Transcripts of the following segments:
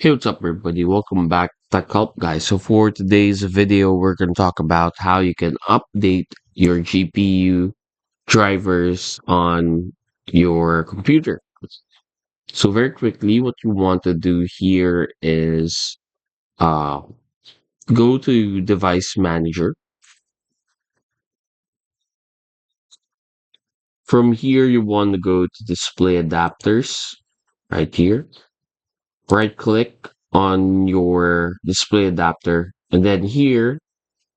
Hey, what's up, everybody? Welcome back, Tech Help guys. So for today's video, we're going to talk about how you can update your GPU drivers on your computer. So very quickly, what you want to do here is uh, go to Device Manager. From here, you want to go to Display Adapters right here. Right click on your display adapter, and then here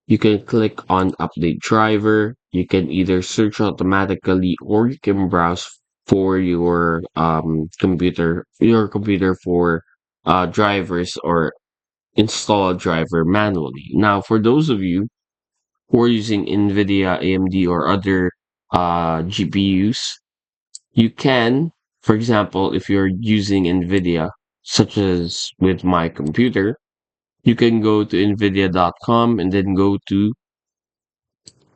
you can click on update driver. You can either search automatically or you can browse for your computer for drivers or install a driver manually. Now, for those of you who are using Nvidia, AMD, or other GPUs, you can, for example, if you're using Nvidia, such as with my computer, you can go to nvidia.com and then go to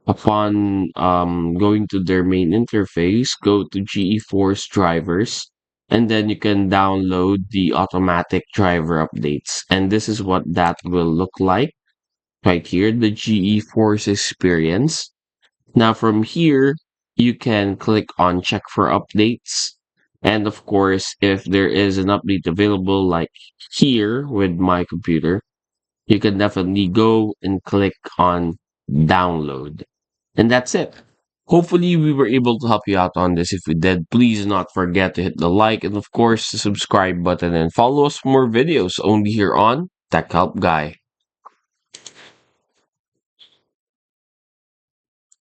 Upon going to their main interface, go to GeForce drivers, and then you can download the automatic driver updates. And this is what that will look like right here, the GeForce experience. Now from here, you can click on check for updates. And of course, if there is an update available like here with my computer, you can definitely go and click on download. And that's it. Hopefully, we were able to help you out on this. If we did, please not forget to hit the like and, of course, the subscribe button and follow us for more videos only here on Tech Help Guy.